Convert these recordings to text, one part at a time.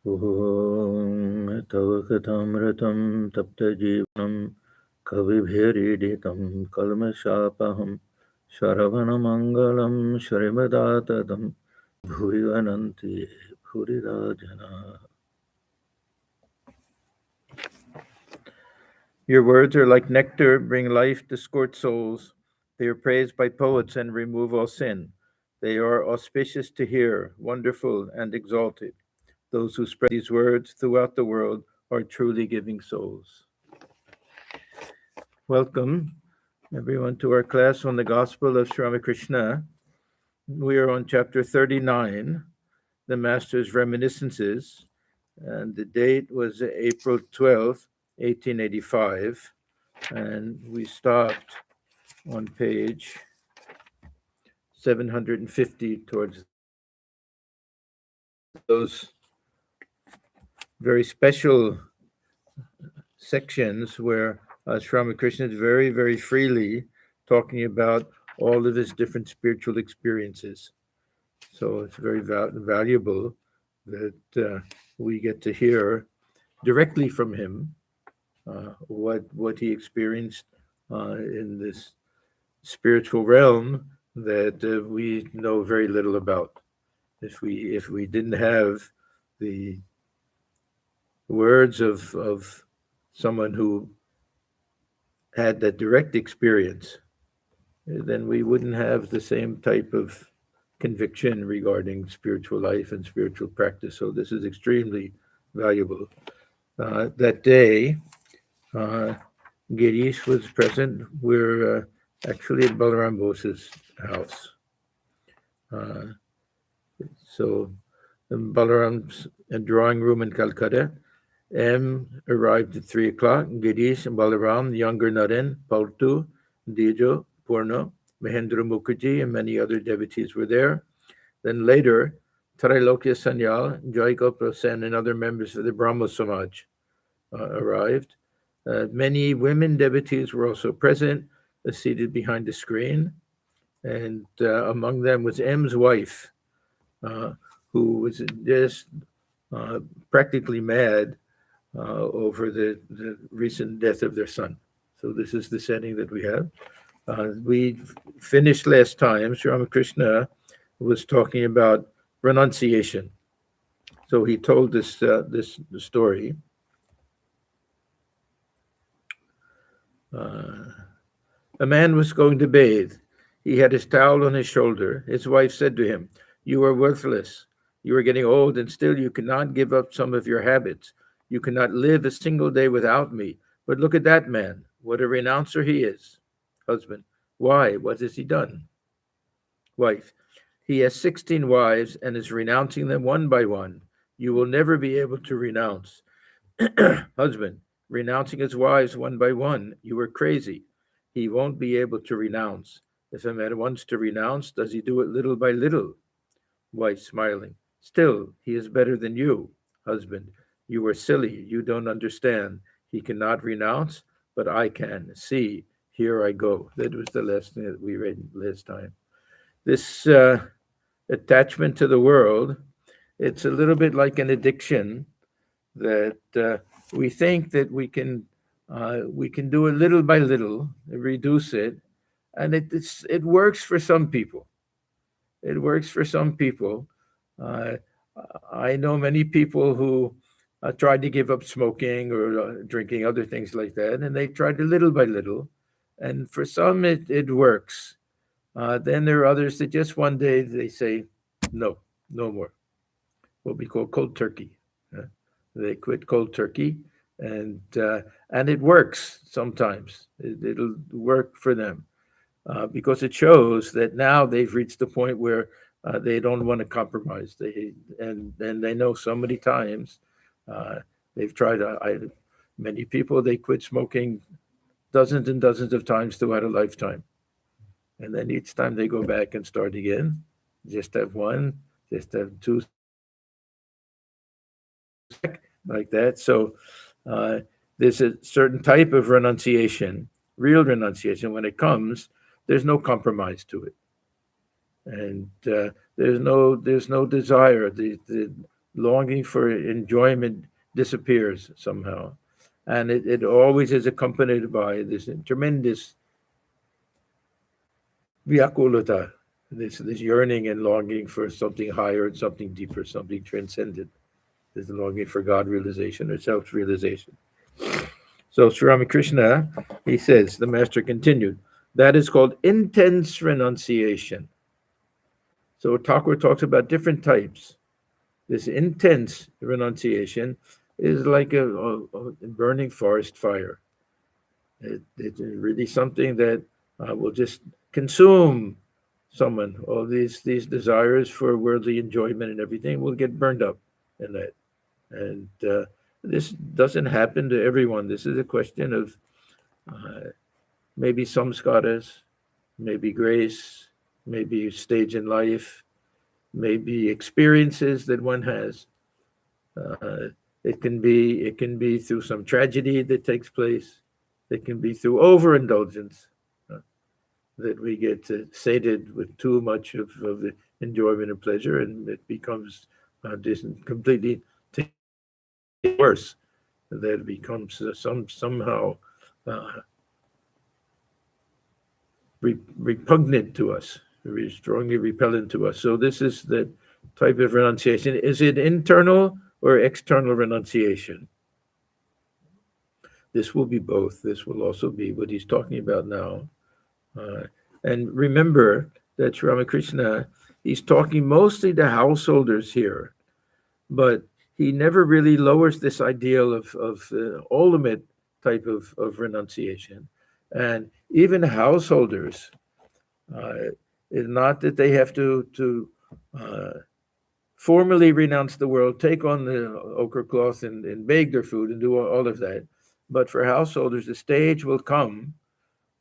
ॐ तव कथामृतं तप्तजीवनं कविभिरीडितं कल्मषापहं शरवणमङ्गलं श्रीमदाततं भुवि वनन्ति ये भूरिदा जनाः. Your words are like nectar, bring life to scorched souls. They are praised by poets and remove all sin. They are auspicious to hear, wonderful and exalted. Those who spread these words throughout the world are truly giving souls. Welcome, everyone, to our class on the Gospel of Sri Ramakrishna. We are on chapter 39, the Master's Reminiscences, and the date was April 12th, 1885, and we stopped on page 750 towards those very special sections where Sri Ramakrishna is very, very freely talking about all of his different spiritual experiences. So it's very valuable that we get to hear directly from him what he experienced in this spiritual realm that we know very little about. If we didn't have the words of someone who had that direct experience, then we wouldn't have the same type of conviction regarding spiritual life and spiritual practice. So this is extremely valuable. That day, Girish was present. We're actually at Balaram Bose's house. So in Balaram's drawing room in Calcutta, M arrived at 3 o'clock. Girish and Balaram, younger Nabin, Paltu, Dijo, Purna, Mahendra Mukherji, and many other devotees were there. Then later, Trailokya Sanyal, Joy Gopal Sen, and other members of the Brahmo Samaj arrived. Many women devotees were also present, seated behind the screen. And among them was M's wife, who was just practically mad over the recent death of their son. So this is the setting that we have. We finished last time. Sri Ramakrishna was talking about renunciation. So he told this story. A man was going to bathe. He had his towel on his shoulder. His wife said to him, "You are worthless. You are getting old, and still you cannot give up some of your habits. You cannot live a single day without me. But look at that man. What a renouncer he is." Husband: "Why? What has he done?" Wife: "He has 16 wives and is renouncing them one by one. You will never be able to renounce." Husband: "Renouncing his wives one by one. You are crazy. He won't be able to renounce. If a man wants to renounce, does he do it little by little?" Wife, smiling: "Still, he is better than you." Husband: "You are silly. You don't understand. He cannot renounce, but I can. See, here I go." That was the lesson that we read last time. This attachment to the world, it's a little bit like an addiction that we think that we can do it little by little, reduce it, and it works for some people. It works for some people. I know many people who tried to give up smoking or drinking, other things like that, and they tried it little by little, and for some it works. Then there are others that just one day they say, no, no more. What we call cold turkey. They quit cold turkey, and it works sometimes. It'll work for them because it shows that now they've reached the point where they don't want to compromise. And they know so many times they've tried. Many people, they quit smoking dozens and dozens of times throughout a lifetime. And then each time they go back and start again, just have one, just have two, like that. So there's a certain type of renunciation, real renunciation. When it comes, there's no compromise to it, and there's no desire. The longing for enjoyment disappears somehow. And it always is accompanied by this tremendous vyakulata, this yearning and longing for something higher and something deeper, something transcendent. This longing for God realization or self realization. So Sri Ramakrishna, he says, the master continued, that is called intense renunciation. So Thakur talks about different types. This intense renunciation is like a burning forest fire. It's really something that will just consume someone. All these desires for worldly enjoyment and everything will get burned up in that. And this doesn't happen to everyone. This is a question of maybe some skaras, maybe grace, maybe stage in life, maybe experiences that one has. Uh, it can be through some tragedy that takes place. It can be through overindulgence uh, that we get sated with too much of the enjoyment and pleasure, and it becomes completely worse. That it becomes somehow uh, repugnant to us, very strongly repellent to us. So this is the type of renunciation. Is it internal or external renunciation? This will be both. This will also be what he's talking about now. Uh, and remember that Ramakrishna, he's talking mostly to householders here, but he never really lowers this ideal of ultimate type of renunciation. And even householders, it's not that they have uh, formally renounce the world, take on the ochre cloth and bake their food and do all of that. But for householders, the stage will come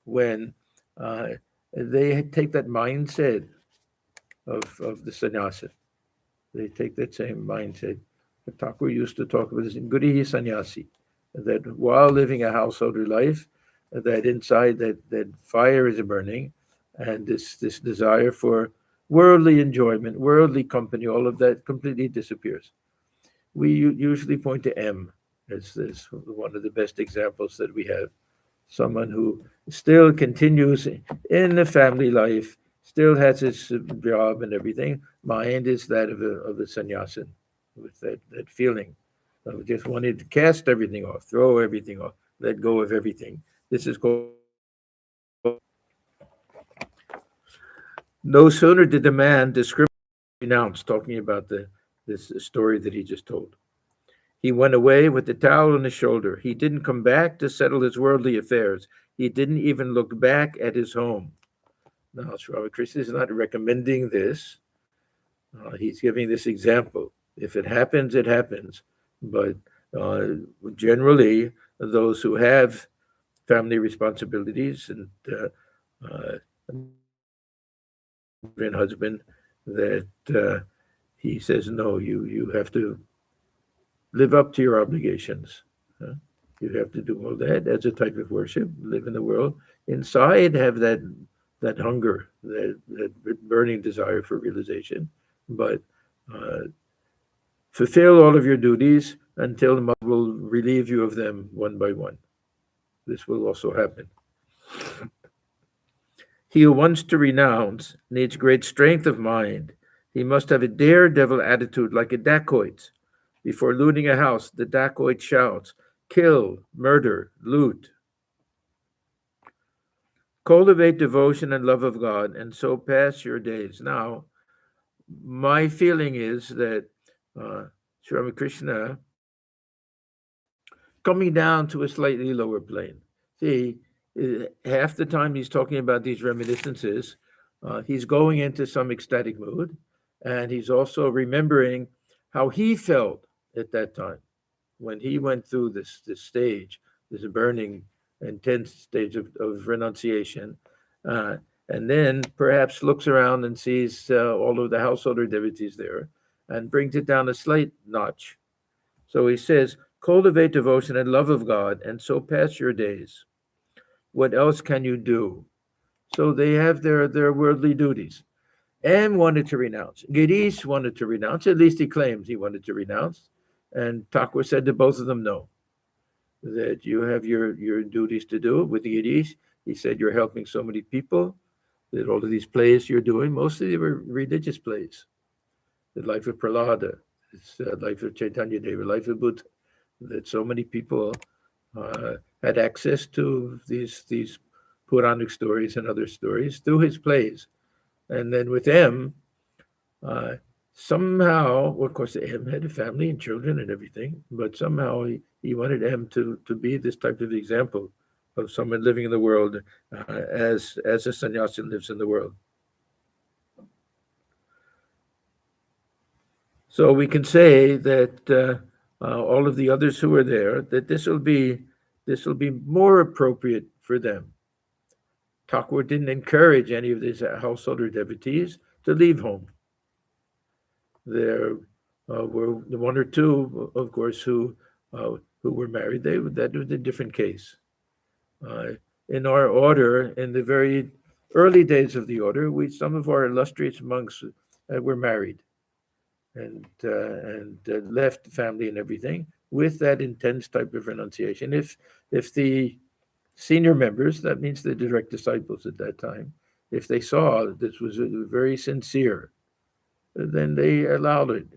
when uh, they take that mindset of the sannyasa. They take that same mindset. The Thakur used to talk about this in Gurihi Sannyasi, that while living a householder life, that inside that fire is burning, and this desire for worldly enjoyment, worldly company, all of that completely disappears. We usually point to M as one of the best examples that we have. Someone who still continues in the family life, still has his job and everything. Mind is that of a sannyasin, with that feeling of just wanting to cast everything off, throw everything off, let go of everything. This is called. No sooner did the man discriminate, renounce, talking about this story that he just told. He went away with the towel on his shoulder. He didn't come back to settle his worldly affairs. He didn't even look back at his home. Now, Sri Ramakrishna is not recommending this. He's giving this example. If it happens, it happens. But uh, generally, those who have family responsibilities uh, and husband, that he says, no, you have to live up to your obligations. You have to do all that as a type of worship, live in the world. Inside, have that hunger, that burning desire for realization, but uh, fulfill all of your duties until the mother will relieve you of them one by one. This will also happen. He who wants to renounce needs great strength of mind. He must have a daredevil attitude like a dacoit. Before looting a house, the dacoit shouts, kill, murder, loot. Cultivate devotion and love of God, and so pass your days. Now, my feeling is that Sri Ramakrishna coming down to a slightly lower plane. See, half the time he's talking about these reminiscences, he's going into some ecstatic mood, and he's also remembering how he felt at that time when he went through this stage, this burning, intense stage of renunciation, uh, and then perhaps looks around and sees all of the householder devotees there, and brings it down a slight notch. So he says, cultivate devotion and love of God, and so pass your days. What else can you do? So they have their worldly duties. M wanted to renounce. Girish wanted to renounce. At least he claims he wanted to renounce. And Thakur said to both of them, no, that you have your duties to do. With Girish, he said, you're helping so many people, that all of these plays you're doing, mostly were religious plays. The life of Prahlada, life of Chaitanya Deva, life of Buddha, that so many people had access to these Puranic stories and other stories through his plays. And then with M, uh, somehow, well, of course, M had a family and children and everything, but somehow he wanted M to be this type of example of someone living in the world as a sannyasin lives in the world. So we can say that all of the others who are there, that this will be more appropriate for them. Thakur didn't encourage any of these householder devotees to leave home. There were one or two, of course, who were married. That was a different case. In our order, in the very early days of the order, some of our illustrious monks were married and left family and everything with that intense type of renunciation. If the senior members, that means the direct disciples at that time, if they saw that this was very sincere, then they allowed it.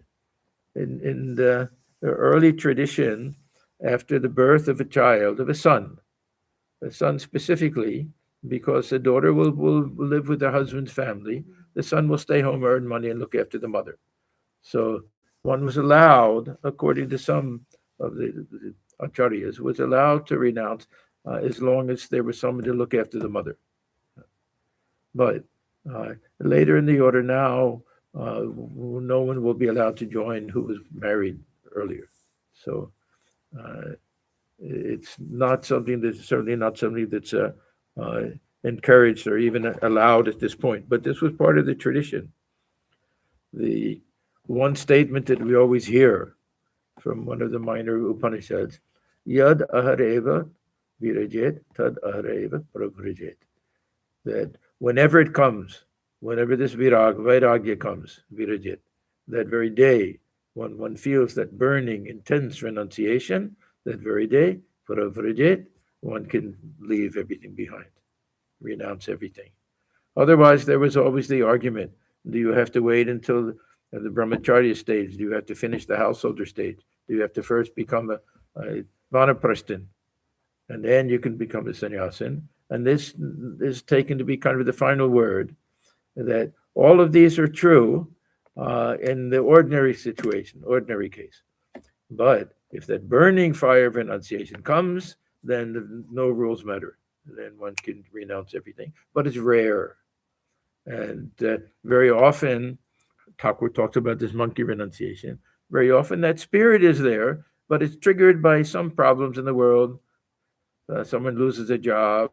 In the early tradition, after the birth of a child, of a son specifically, because the daughter will live with her husband's family, the son will stay home, earn money, and look after the mother. So one was allowed, according to some of the acharyas, was allowed to renounce as long as there was someone to look after the mother. But later in the order now, no one will be allowed to join who was married earlier. So it's not something that's certainly not something that's encouraged or even allowed at this point. But this was part of the tradition. The one statement that we always hear from one of the minor Upanishads, Yad ahareva virajet, tad ahareva pravrajet. That whenever it comes, whenever this vairagya comes, virajet, that very day, one feels that burning, intense renunciation, that very day, pravrajet, one can leave everything behind, renounce everything. Otherwise, there was always the argument, do you have to wait until the brahmacharya stage? Do you have to finish the householder stage? Do you have to first become a vanaprasthan? And then you can become a sannyasin. And this is taken to be kind of the final word, that all of these are true in the ordinary situation, ordinary case. But if that burning fire of renunciation comes, then no rules matter. Then one can renounce everything. But it's rare. And very often, Thakur talks about this monkey renunciation. Very often that spirit is there, but it's triggered by some problems in the world. Someone loses a job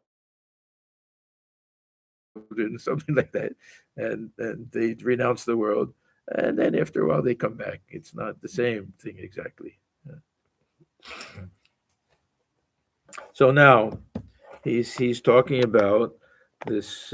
and something like that, and they renounce the world. And then after a while they come back. It's not the same thing exactly. So now he's talking about this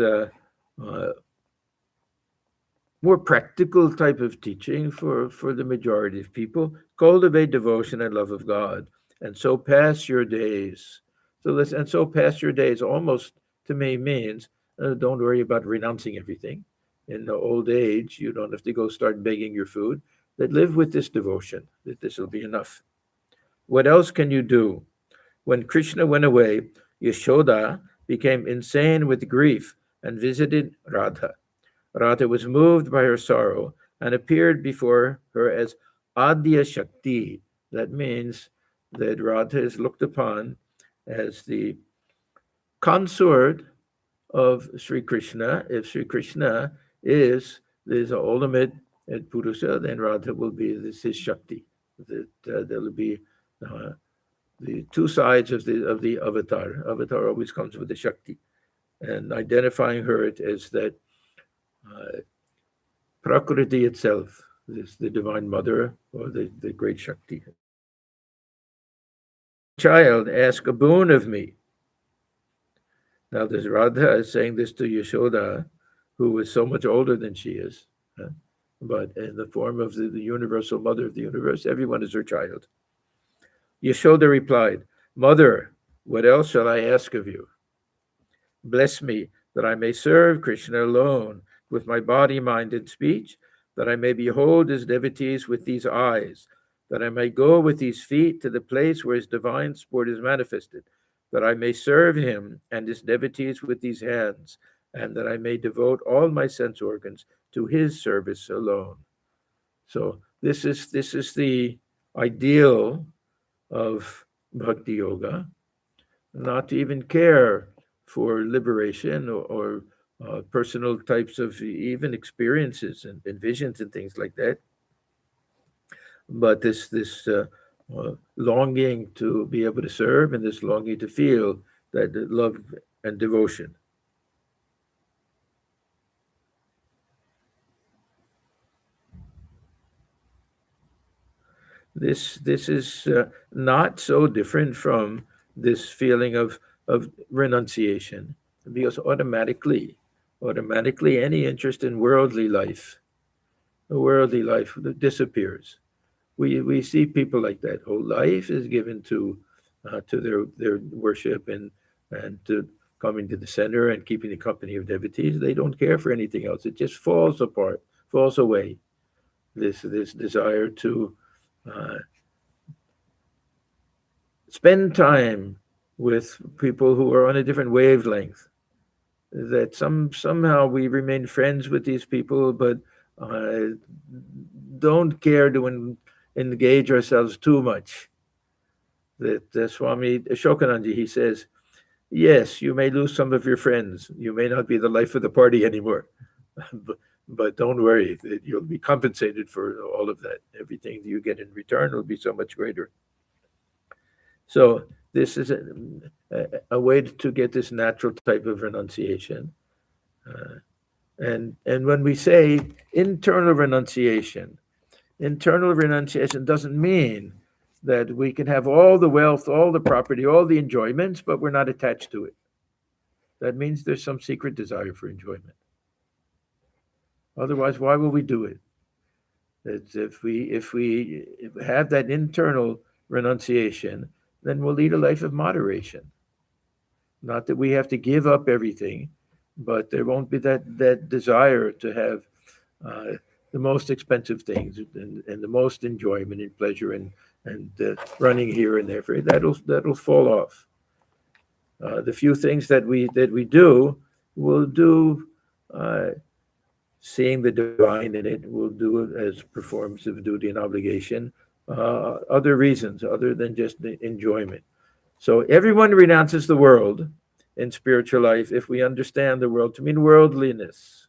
more practical type of teaching for the majority of people. Cultivate devotion and love of God, and so pass your days. So pass your days almost to me means don't worry about renouncing everything. In the old age, you don't have to go start begging your food. That live with this devotion. That this will be enough. What else can you do? When Krishna went away, Yashoda became insane with grief and visited Radha. Radha was moved by her sorrow and appeared before her as Adya Shakti. That means that Radha is looked upon as the consort of Sri Krishna. If Sri Krishna is the ultimate Purusha, then Radha will be his Shakti. That there will be the two sides of the avatar. Avatar always comes with the Shakti, and identifying her as that Prakriti itself, is the Divine Mother or the great Shakti. Child, ask a boon of me. Now, this Radha is saying this to Yashoda, who is so much older than she is. But in the form of the universal mother of the universe, everyone is her child. Yashoda replied, Mother, what else shall I ask of you? Bless me that I may serve Krishna alone with my body, mind, and speech, that I may behold his devotees with these eyes, that I may go with these feet to the place where his divine sport is manifested, that I may serve him and his devotees with these hands, and that I may devote all my sense organs to his service alone. So this is the ideal of bhakti yoga, not to even care for liberation or personal types of even experiences and visions and things like that, but this longing to be able to serve and this longing to feel that love and devotion. This is not so different from this feeling of renunciation, because automatically any interest in worldly life disappears. We see people like that. Whole life is given to their worship and to coming to the center and keeping the company of devotees. They don't care for anything else. It just falls apart, falls away. This desire to uh, spend time with people who are on a different wavelength. That somehow we remain friends with these people, but uh, don't care to engage ourselves too much. That Swami Ashokananda, he says, yes, you may lose some of your friends. You may not be the life of the party anymore, but don't worry, that you'll be compensated for all of that. Everything you get in return will be so much greater. So this is a way to get this natural type of renunciation. Uh, and when we say internal renunciation doesn't mean that we can have all the wealth, all the property, all the enjoyments, but we're not attached to it. That means there's some secret desire for enjoyment. Otherwise, why will we do it? It's if we have that internal renunciation, then we'll lead a life of moderation. Not that we have to give up everything, but there won't be that desire to have uh, the most expensive things and the most enjoyment and pleasure and running here and there. That'll fall off. The few things that we do, we'll do uh, seeing the divine in it. We'll do it as performance of duty and obligation. Other reasons other than just the enjoyment. So everyone renounces the world in spiritual life if we understand the world to mean worldliness.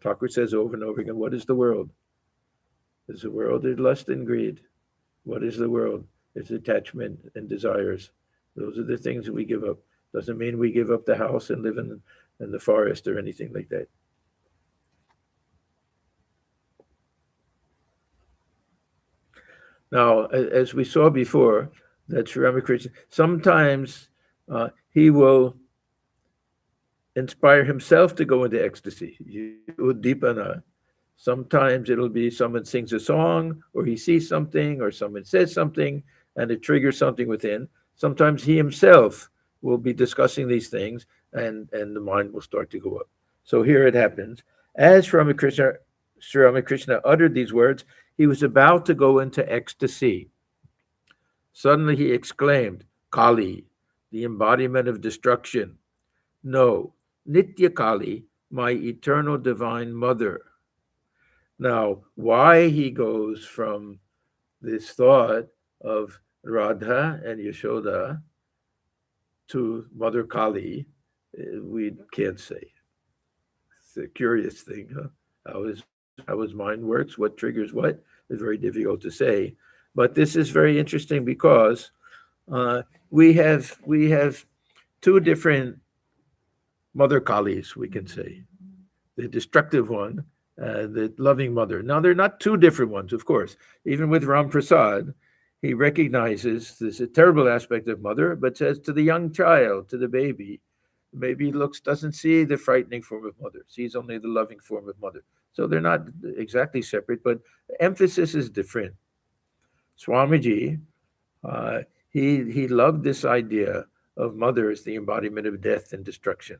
Thakur says over and over again, what is the world? Is the world is lust and greed. What is the world? It's attachment and desires. Those are the things that we give up. Doesn't mean we give up the house and live in the forest or anything like that. Now, as we saw before, that Sri Ramakrishna, sometimes he will inspire himself to go into ecstasy, udipana. Sometimes it'll be someone sings a song, or he sees something, or someone says something, and it triggers something within. Sometimes he himself will be discussing these things, and the mind will start to go up. So here it happens. As Sri Ramakrishna uttered these words, he was about to go into ecstasy. Suddenly he exclaimed, Kali, the embodiment of destruction. No, Nitya Kali, my eternal divine mother. Now, why he goes from this thought of Radha and Yashoda to Mother Kali, we can't say. It's a curious thing, huh? How his mind works, what triggers what, is very difficult to say. But this is very interesting because uh, we have two different Mother Kalis, we can say. The destructive one, the loving mother. Now, they're not two different ones, of course. Even with Ram Prasad, he recognizes this a terrible aspect of mother, but says to the young child, to the baby, Maybe he doesn't see the frightening form of mother, sees only the loving form of mother. So they're not exactly separate, but emphasis is different. Swamiji, uh, he loved this idea of mother as the embodiment of death and destruction,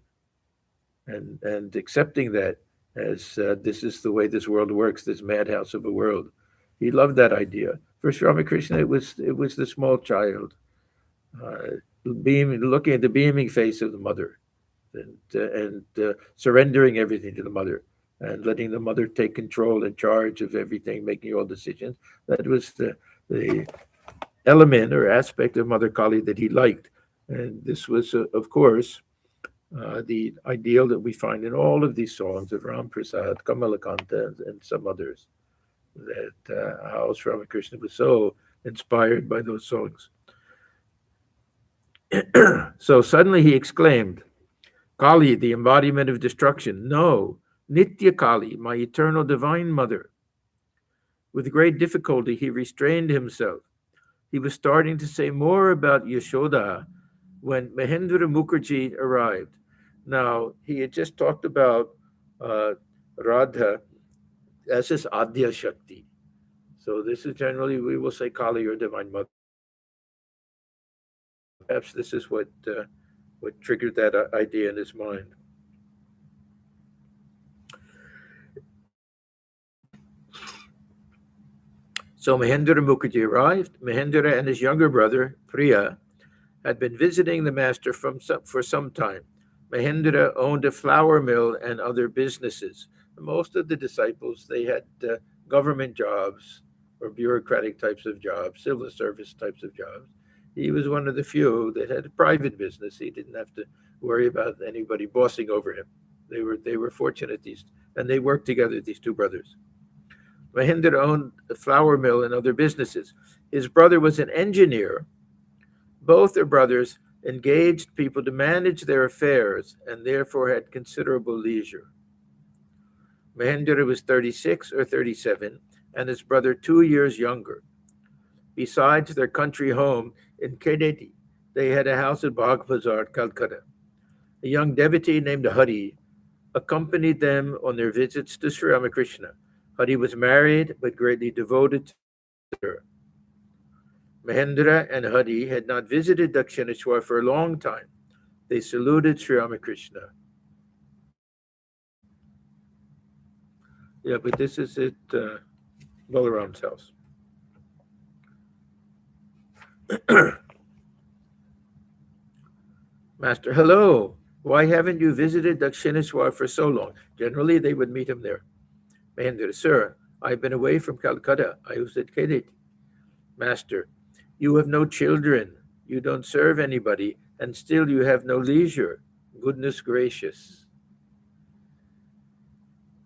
and accepting that as this is the way this world works, this madhouse of a world. He loved that idea. For Sri Ramakrishna, it was the small child, looking at the beaming face of the mother, and surrendering everything to the mother, and letting the mother take control and charge of everything, making all decisions. That was the element or aspect of Mother Kali that he liked. And this was, of course, the ideal that we find in all of these songs of Ram Prasad, Kamalakanta, and some others, that how Sri Ramakrishna was so inspired by those songs. So suddenly he exclaimed, Kali, the embodiment of destruction. No, Nitya Kali, my eternal divine mother. With great difficulty, he restrained himself. He was starting to say more about Yashoda when Mahendra Mukherji arrived. Now, he had just talked about uh, Radha as his Adya Shakti. So this is generally, we will say Kali or Divine Mother. Perhaps this is what triggered that idea in his mind. So Mahendra Mukherjee arrived. Mahendra and his younger brother, Priya, had been visiting the master for some time. Mahendra owned a flour mill and other businesses. Most of the disciples, they had government jobs or bureaucratic types of jobs, civil service types of jobs. He was one of the few that had a private business. He didn't have to worry about anybody bossing over him. They were fortunate, and they worked together, these two brothers. Mahendra owned a flour mill and other businesses. His brother was an engineer. Both their brothers engaged people to manage their affairs and therefore had considerable leisure. Mahendra was 36 or 37, and his brother 2 years younger. Besides their country home in Kedeti, they had a house at Bagh Bazar, Calcutta. A young devotee named Hari accompanied them on their visits to Sri Ramakrishna. Hari was married but greatly devoted to her. Mahendra and Hari had not visited Dakshineswar for a long time. They saluted Sri Ramakrishna. Yeah, but this is at Balaram's house. Master, hello. Why haven't you visited Dakshineswar for so long? Generally, they would meet him there. Mahendra, sir, I've been away from Calcutta. I was at Kedit. Master, you have no children. You don't serve anybody, and still you have no leisure. Goodness gracious.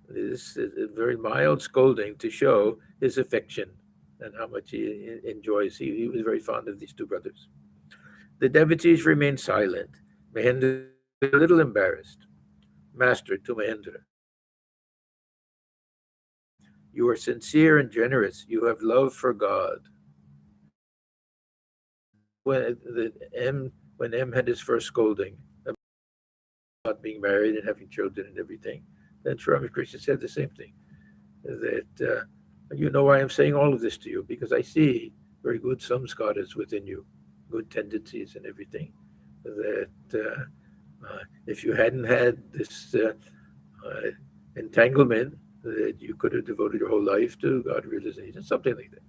This is a very mild scolding to show his affection and how much he enjoys. He was very fond of these two brothers. The devotees remained silent. Mahendra was a little embarrassed. Master to Mahendra, you are sincere and generous. You have love for God. When M had his first scolding about being married and having children and everything, then Sri Ramakrishna said the same thing. That you know why I'm saying all of this to you, because I see very good samskaras within you, good tendencies and everything. That if you hadn't had this entanglement, that you could have devoted your whole life to God realization, something like that.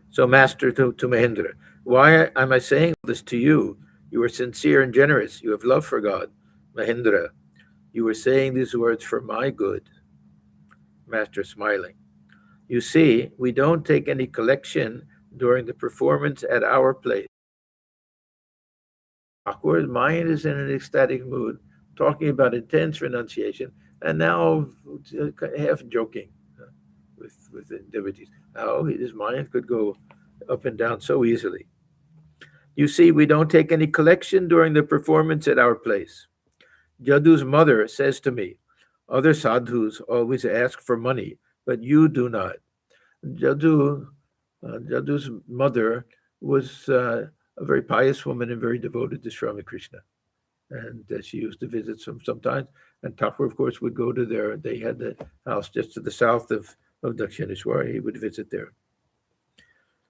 So, Master to Mahendra, why am I saying this to you? You are sincere and generous. You have love for God. Mahendra, you are saying these words for my good. Master smiling. You see, we don't take any collection during the performance at our place. Awkward, mind is in an ecstatic mood, talking about intense renunciation, and now half joking with the devotees. How his mind could go up and down so easily. You see, we don't take any collection during the performance at our place. Jadu's mother says to me, other sadhus always ask for money, but you do not. Jadu's mother was a very pious woman and very devoted to Sri Ramakrishna. And she used to visit sometimes. And Thakur, of course, would go to their, they had the house just to the south of Dakshineswar. He would visit there.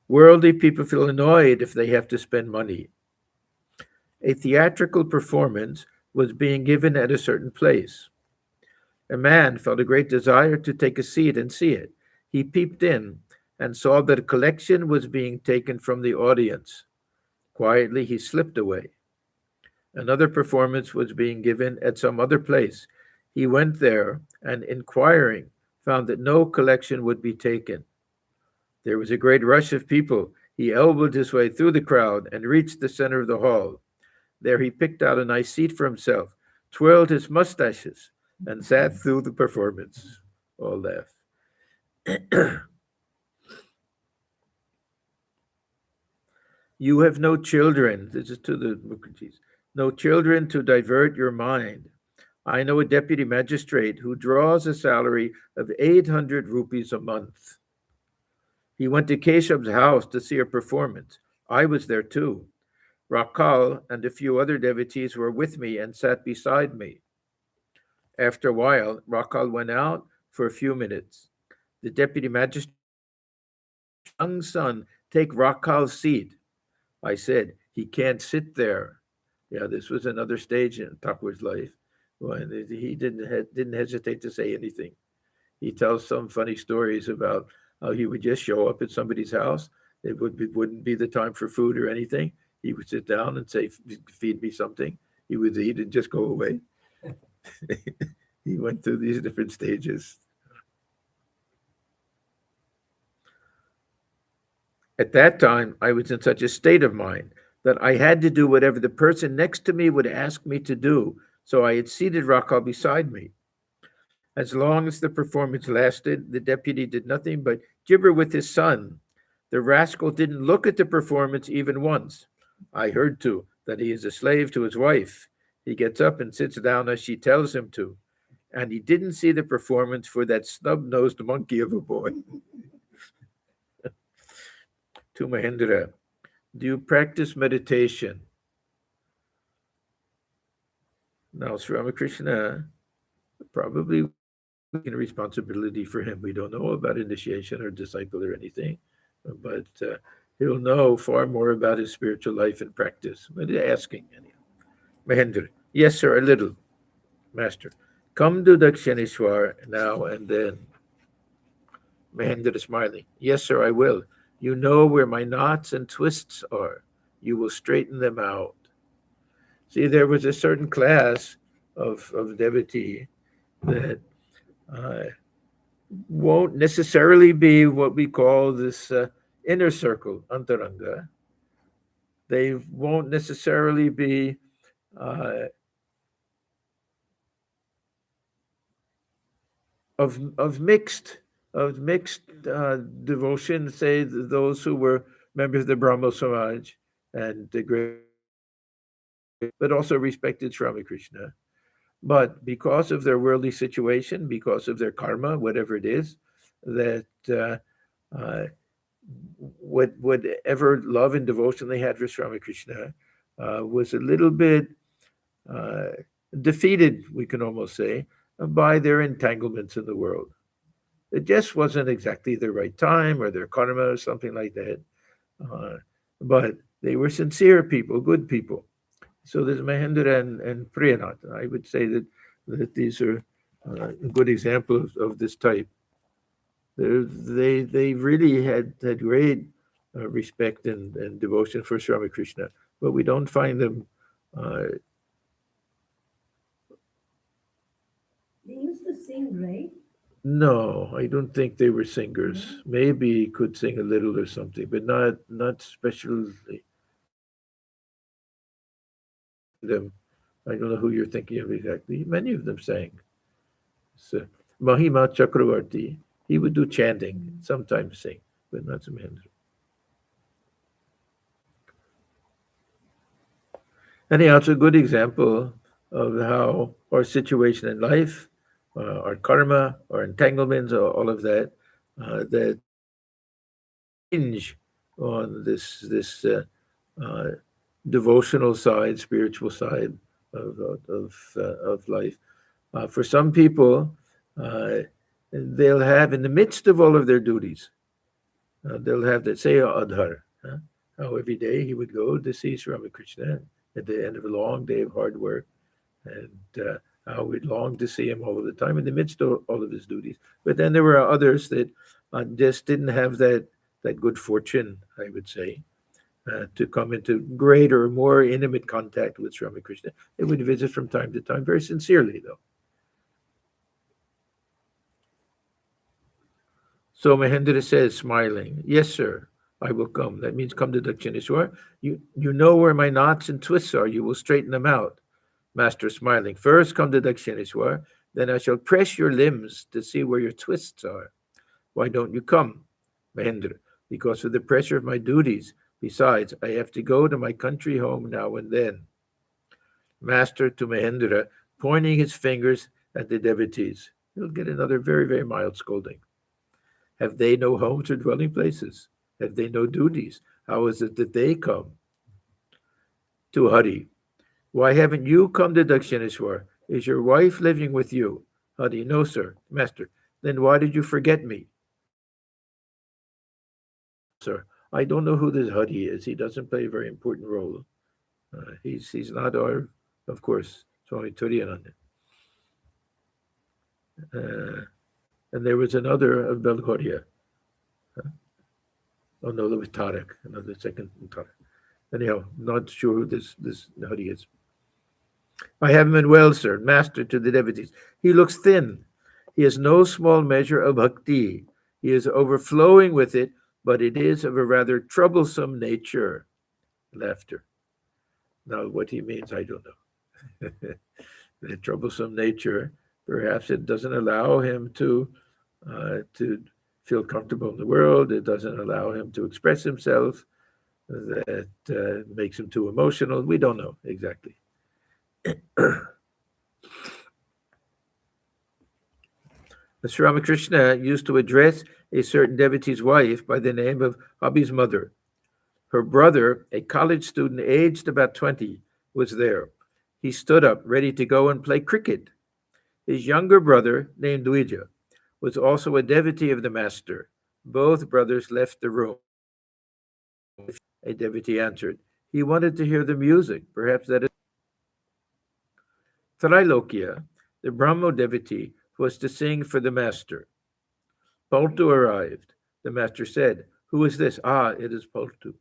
Worldly people feel annoyed if they have to spend money. A theatrical performance was being given at a certain place. A man felt a great desire to take a seat and see it. He peeped in and saw that a collection was being taken from the audience. Quietly, he slipped away. Another performance was being given at some other place. He went there and, inquiring, found that no collection would be taken. There was a great rush of people. He elbowed his way through the crowd and reached the center of the hall. There he picked out a nice seat for himself, twirled his mustaches, and sat through the performance. All laughed. You have no children. This is to the Mukherjis. No children to divert your mind. I know a deputy magistrate who draws a salary of 800 rupees a month. He went to Keshav's house to see a performance. I was there too. Rakal and a few other devotees were with me and sat beside me. After a while, Rakal went out for a few minutes. The deputy magistrate, young son, take Rakal's seat. I said, he can't sit there. Yeah, this was another stage in Thakur's life when he didn't hesitate to say anything. He tells some funny stories about how he would just show up at somebody's house. Wouldn't be the time for food or anything. He would sit down and say, feed me something. He would eat and just go away. He went through these different stages. At that time, I was in such a state of mind that I had to do whatever the person next to me would ask me to do, so I had seated Rakal beside me. As long as the performance lasted, the deputy did nothing but gibber with his son. The rascal didn't look at the performance even once. I heard, too, that he is a slave to his wife. He gets up and sits down as she tells him to. And he didn't see the performance for that snub-nosed monkey of a boy. To Mahendra, do you practice meditation? Now, Sri Ramakrishna probably taking responsibility for him. We don't know about initiation or disciple or anything, but he'll know far more about his spiritual life and practice. But asking anyhow. Mahendra, yes, sir, a little. Master, come to Dakshineswar now and then. Mahendra smiling. Yes, sir, I will. You know where my knots and twists are. You will straighten them out. See, there was a certain class of devotee that uh, won't necessarily be what we call this inner circle, antaranga. They won't necessarily be uh, of mixed devotion. Say those who were members of the Brahmo Samaj and the great, but also respected Sri Ramakrishna. But because of their worldly situation, because of their karma, whatever it is, that uh, whatever love and devotion they had for Sri Ramakrishna was a little bit uh, defeated, we can almost say, by their entanglements in the world. It just wasn't exactly the right time or their karma or something like that. Uh, but they were sincere people, good people. So there's Mahendra and Priyanath. I would say that these are a good example of this type. They really had great respect and devotion for Sri Ramakrishna, but we don't find them. Uh, They used to sing, right? no, I don't think they were singers. Maybe could sing a little or something, but not specially. Them, I don't know who you're thinking of exactly. Many of them sang. So, Mahima Chakravarti, he would do chanting, sometimes sing, but not Mahendra. Anyhow, it's a good example of how our situation in life, our karma, our entanglements, all of that, that hinge on this uh, devotional side, spiritual side of life. For some people, uh, they'll have in the midst of all of their duties, they'll have that say adhar. How every day he would go to see Sri Ramakrishna at the end of a long day of hard work, and how we'd long to see him all of the time in the midst of all of his duties. But then there were others that just didn't have that good fortune, I would say, to come into greater, more intimate contact with Sri Ramakrishna. They would visit from time to time, very sincerely, though. So Mahendra says, smiling, "Yes, sir, I will come." That means come to Dakshineswar. You know where my knots and twists are. You will straighten them out. Master smiling, "First come to Dakshineswar, then I shall press your limbs to see where your twists are. Why don't you come?" Mahendra, "Because of the pressure of my duties. Besides, I have to go to my country home now and then." Master to Mahendra, pointing his fingers at the devotees. He'll get another very, very mild scolding. Have they no homes or dwelling places? Have they no duties? How is it that they come? To Hari, "Why haven't you come to Dakshineswar? Is your wife living with you?" Hari, "No, sir." Master, "Then why did you forget me?" Sir, "I don't know who this Hari is. He doesn't play a very important role. He's not our, of course, Swami Turiyananda." Uh, and there was another of Belgorje. Oh no, there was Tarek, another second Tarek. Anyhow, not sure who this Hari is. "I have him in well, sir." Master to the devotees, "He looks thin. He has no small measure of bhakti. He is overflowing with it, but it is of a rather troublesome nature." Laughter. Now, what he means, I don't know. The troublesome nature, perhaps it doesn't allow him to feel comfortable in the world. It doesn't allow him to express himself. That makes him too emotional. We don't know exactly. Sri Ramakrishna used to address a certain devotee's wife by the name of Abhi's mother. Her brother, a college student aged about 20, was there. He stood up, ready to go and play cricket. His younger brother, named Dvija, was also a devotee of the master. Both brothers left the room. A devotee answered, "He wanted to hear the music. Perhaps that is..." Trailokya, the Brahmo devotee, was to sing for the master. Paltu arrived. The master said, "Who is this?" "Ah, it is Paltu."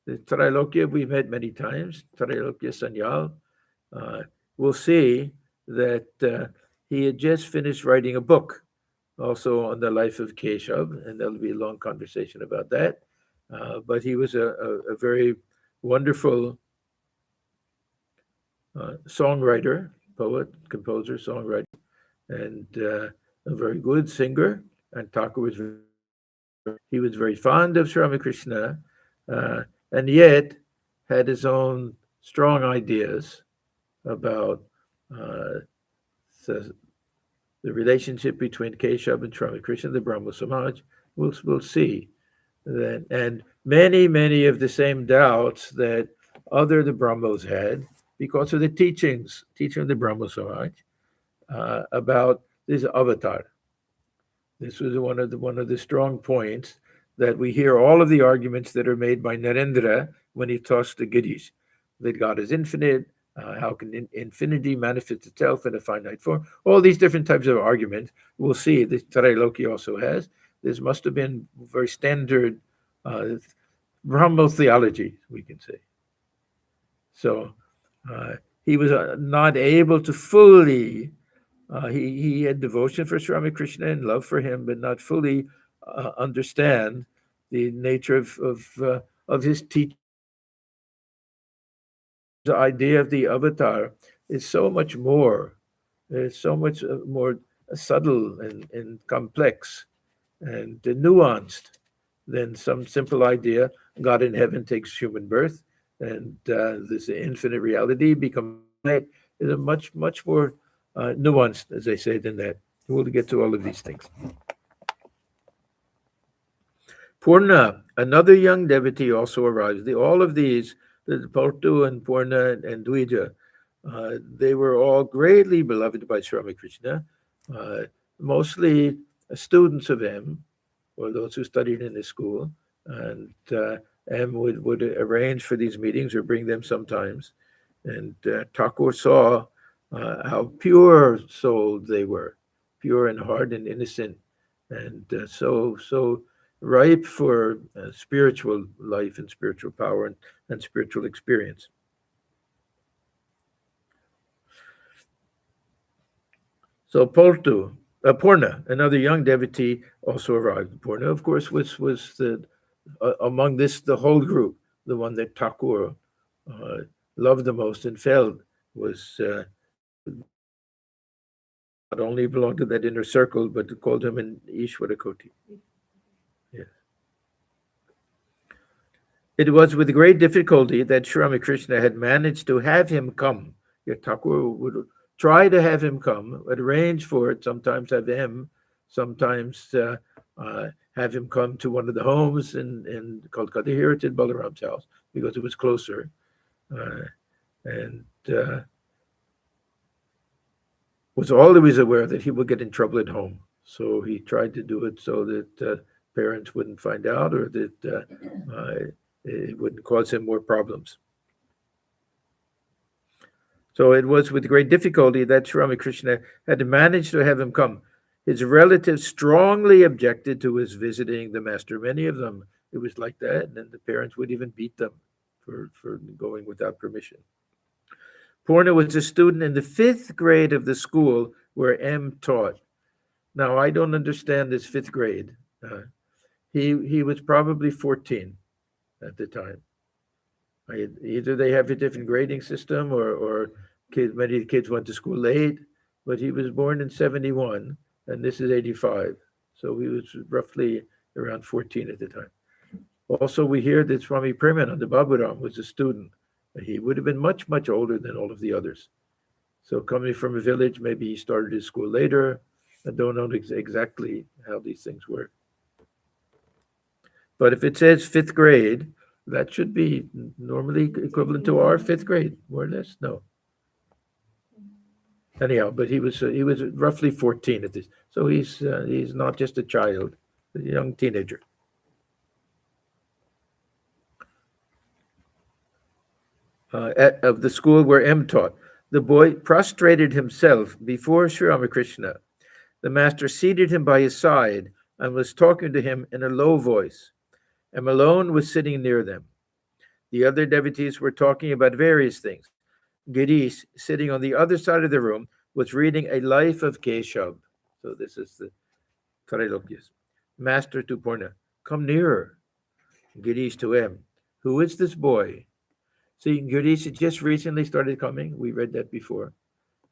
The Trailokya we met many times, Trailokya Sanyal. Uh, we'll see that he had just finished writing a book also on the life of Keshav, and there'll be a long conversation about that. But he was a very wonderful songwriter, poet, composer, songwriter, and a very good singer. And Thakur was he was very fond of Sri Ramakrishna, and yet had his own strong ideas about uh, the, the relationship between Keshav and Sri Ramakrishna, the Brahmo Samaj. We'll see that, and many of the same doubts that the Brahmos had because of the teaching of the Brahmo Samaj about this avatar. This was one of the strong points that we hear all of the arguments that are made by Narendra when he talks to Girish, that God is infinite. How can infinity manifest itself in a finite form? All these different types of arguments. We'll see. This Trailokya also has. This must have been very standard uh, Brahmo theology, we can say. So he was not able to fully he had devotion for Sri Ramakrishna and love for him, but not fully understand the nature of his teaching. The idea of the avatar is so much more. It's so much more subtle and complex and nuanced than some simple idea. God in heaven takes human birth, and this infinite reality becomes is a much more nuanced, as I say, than that. We'll get to all of these things. Purna, another young devotee, also arrives. All of these, the Portu and Purna and Dvija, they were all greatly beloved by Sri Ramakrishna, uh, mostly students of him, or those who studied in his school. And M would arrange for these meetings or bring them sometimes. And Thakur saw how pure souled they were, pure in heart and innocent, and so ripe for spiritual life and spiritual power and spiritual experience. So Purna, another young devotee, also arrived. Purna, of course, was among the whole group, the one that Thakur uh, loved the most and felt was not only belonged to that inner circle, but called him an Ishwarakoti. Yes. It was with great difficulty that Sri Ramakrishna had managed to have him come. Yet Thakur would try to have him come, would arrange for it, sometimes have him, sometimes have him come to one of the homes in Kolkata. Here it's in Balaram's house because it was closer. Uh, and was always aware that he would get in trouble at home. So he tried to do it so that parents wouldn't find out or that it wouldn't cause him more problems. So it was with great difficulty that Sri Ramakrishna had managed to have him come. His relatives strongly objected to his visiting the master. Many of them, it was like that, and then the parents would even beat them for going without permission. Purna was a student in the 5th grade of the school where M taught. Now, I don't understand this 5th grade. He was probably 14 at the time. Either they have a different grading system or many kids went to school late, but he was born in 71, and this is 85. So he was roughly around 14 at the time. Also, we hear that Swami Premananda Baburam was a student. He would have been much, much older than all of the others. So coming from a village, maybe he started his school later. I don't know exactly how these things work. But if it says 5th grade, that should be normally equivalent to our 5th grade, more or less. No. Anyhow, but he was roughly 14 at this, so he's not just a child, a young teenager. Of the school where M taught, the boy prostrated himself before Sri Ramakrishna. The master seated him by his side and was talking to him in a low voice. M alone was sitting near them. The other devotees were talking about various things. Girish, sitting on the other side of the room, was reading a life of Keshav. So this is the Trailokyas. Master to Purna, come nearer. Girish to M, who is this boy? See, Girish had just recently started coming. We read that before.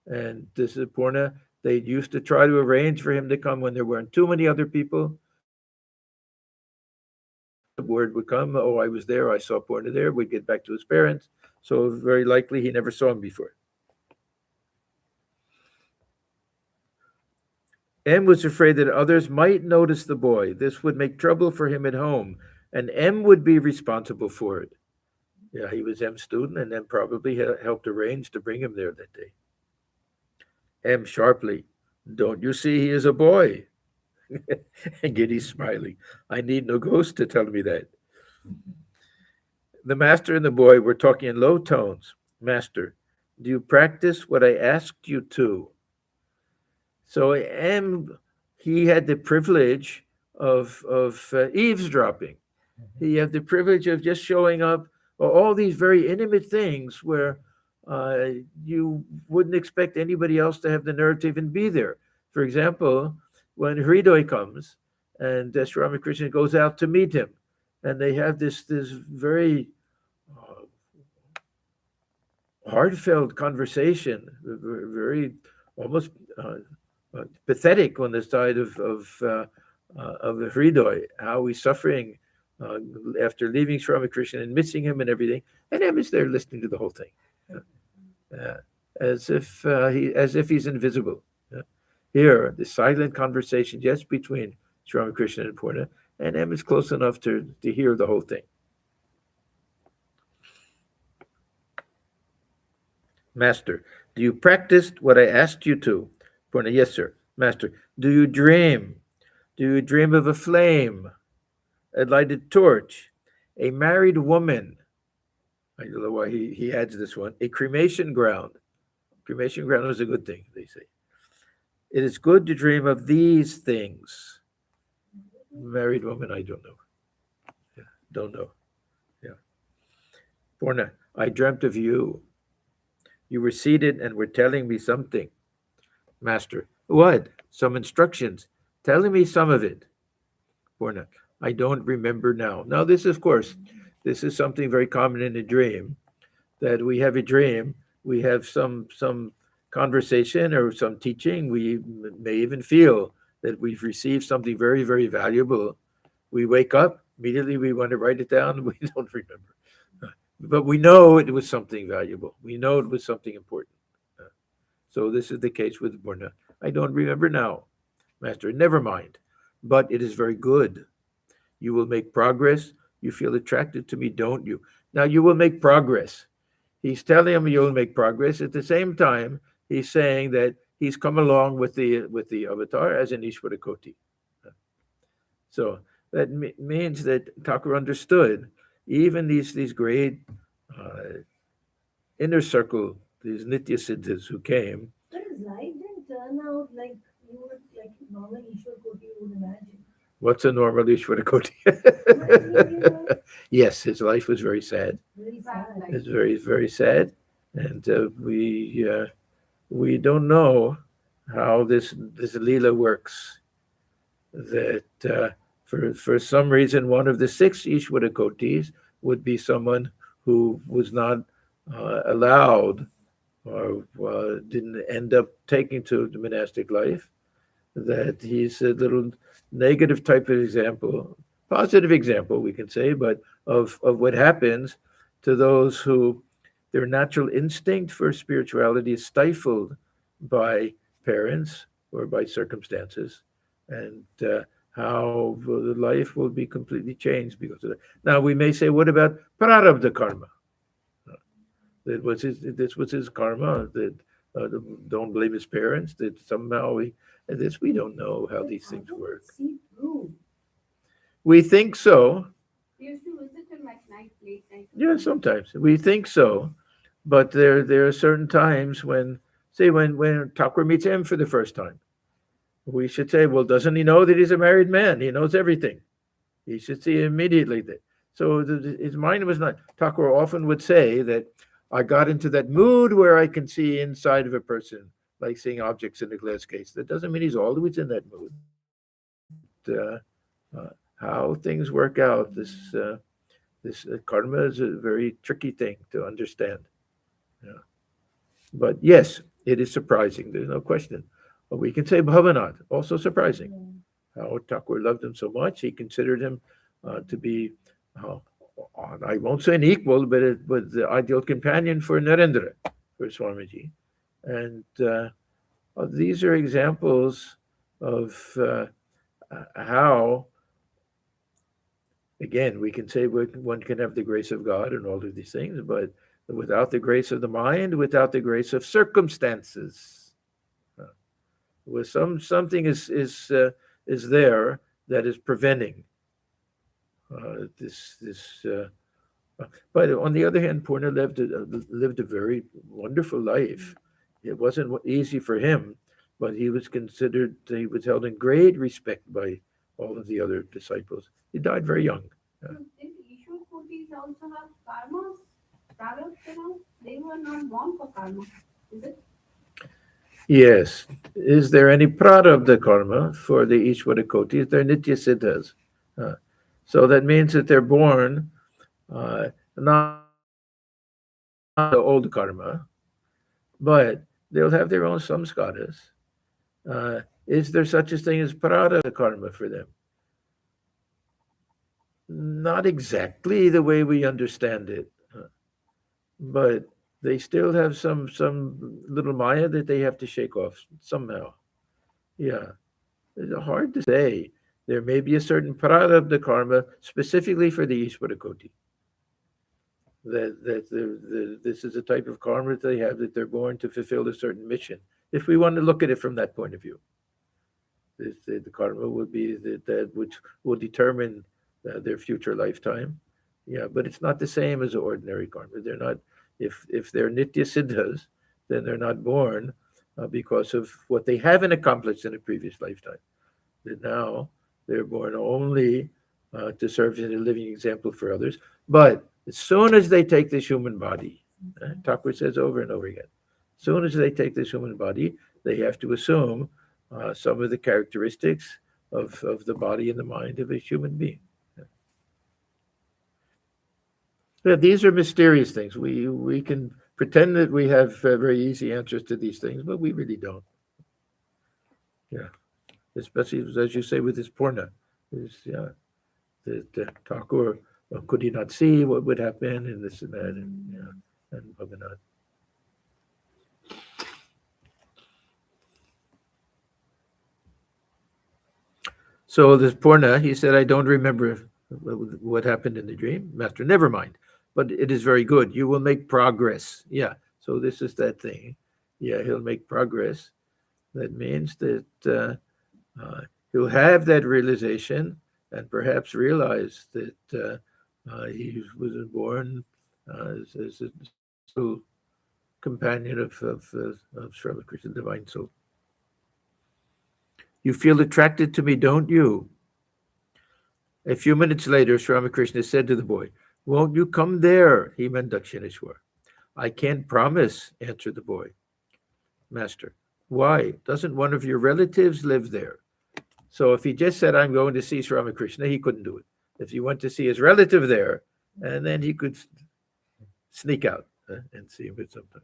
And this is Purna. They used to try to arrange for him to come when there weren't too many other people. The word would come, oh, I was there, I saw Purna there. We'd get back to his parents. So very likely he never saw him before. M was afraid that others might notice the boy. This would make trouble for him at home, and M would be responsible for it. Yeah, he was M's student, and then probably helped arrange to bring him there that day. M sharply, don't you see he is a boy? And Giddy's smiling. I need no ghost to tell me that. The master and the boy were talking in low tones. Master, do you practice what I asked you to? So M, he had the privilege of eavesdropping. He had the privilege of just showing up all these very intimate things where you wouldn't expect anybody else to have the nerve to even be there. For example, when Hridoy comes and Sri Ramakrishna goes out to meet him, and they have this very heartfelt conversation, very almost pathetic on the side of Hridoy, how he's suffering after leaving Sri Ramakrishna and missing him and everything, and M is there listening to the whole thing, as if he's invisible. Here, the silent conversation just between Sri Ramakrishna and Purna, and M is close enough to hear the whole thing. Master, do you practice what I asked you to? Purna, yes, sir. Master, do you dream? Do you dream of a flame, a lighted torch, a married woman? I don't know why he adds this one. A cremation ground. Cremation ground is a good thing, they say. It is good to dream of these things. Married woman, I don't know. Yeah, don't know. Yeah. Purna, I dreamt of you. You were seated and were telling me something. Master, what? Some instructions. Telling me some of it. Purna, I don't remember now. Now, this, of course, this is something very common in a dream, that we have a dream, we have some conversation or some teaching, we may even feel that we've received something very, very valuable. We wake up, immediately we want to write it down, we don't remember. But we know it was something valuable. We know it was something important. So this is the case with Purna. I don't remember now, Master. Never mind. But it is very good. You will make progress. You feel attracted to me, don't you? Now you will make progress. He's telling him you'll make progress. At the same time, he's saying that he's come along with the avatar as an Ishvara Koti. So that means that Thakur understood even these great inner circle, these Nitya Siddhas who came. But his life didn't turn out like you would, like normal Ishwar Koti would imagine. What's a normal Ishvara Koti? Yes, his life was very sad. Very sad. It's very, very sad. And we don't know how this Leela works. That for some reason, one of the six Ishvara Kotis would be someone who was not allowed or didn't end up taking to the monastic life. That he's a little negative type of example, positive example, we can say, but of what happens to those who their natural instinct for spirituality is stifled by parents or by circumstances, and how the life will be completely changed because of that. Now, we may say, what about prarabdha karma? This was his karma. That don't blame his parents. That somehow we don't know how these things work. See through. We think so. We used to visit him at night, late night. Yeah, sometimes we think so, but there are certain times when, say, when Thakur meets him for the first time, we should say, well, doesn't he know that he's a married man? He knows everything. He should see immediately that. So his mind was not. Thakur often would say that I got into that mood where I can see inside of a person, like seeing objects in a glass case. That doesn't mean he's always in that mood. How things work out, this karma is a very tricky thing to understand. Yeah. But yes, it is surprising. There's no question. But we can say Bhavanat, also surprising. How Thakur loved him so much. He considered him to be, I won't say an equal, but the ideal companion for Narendra, for Swamiji. And these are examples of how, again, we can say one can have the grace of God and all of these things, but without the grace of the mind, without the grace of circumstances, where something is there that is preventing this. But on the other hand, Purna lived a very wonderful life. It wasn't easy for him, but he was held in great respect by all of the other disciples. He died very young. So did Ishwar Kotis also have karmas? Prarabdha, they were not born for karma, is it? Yes. Is there any prarabdha karma for the Ishvara Kotis? They're Nitya Siddhas. So that means that they're born not the old karma, but they'll have their own samskaras. Is there such a thing as prarabdha karma for them? Not exactly the way we understand it, but they still have some little maya that they have to shake off somehow. Yeah, it's hard to say. There may be a certain prarabdha karma specifically for the Ishvarakoti. This is a type of karma that they have, that they're born to fulfill a certain mission. If we want to look at it from that point of view, the karma would be that which will determine their future lifetime. Yeah, but it's not the same as ordinary karma. They're not. If they're nitya siddhas, then they're not born because of what they haven't accomplished in a previous lifetime. That now they're born only to serve as a living example for others. But as soon as they take this human body, Thakur says over and over again, as soon as they take this human body, they have to assume some of the characteristics of the body and the mind of a human being. Yeah, these are mysterious things. We can pretend that we have very easy answers to these things, but we really don't. Yeah, especially as you say with this Purna, yeah, that Thakur could he not see what would happen and this and that and yeah, and Bhagavath. So this Purna, he said, I don't remember what happened in the dream. Master, never mind. But it is very good. You will make progress. Yeah. So this is that thing. Yeah, he'll make progress. That means that he'll have that realization and perhaps realize that he was born as a soul companion of Sri Ramakrishna, divine soul. You feel attracted to me, don't you? A few minutes later, Sri Ramakrishna said to the boy, won't you come there? He meant Dakshineswar. I can't promise, answered the boy. Master, why? Doesn't one of your relatives live there? So if he just said, I'm going to see Sri Ramakrishna, he couldn't do it. If he went to see his relative there, and then he could sneak out and see him at some time.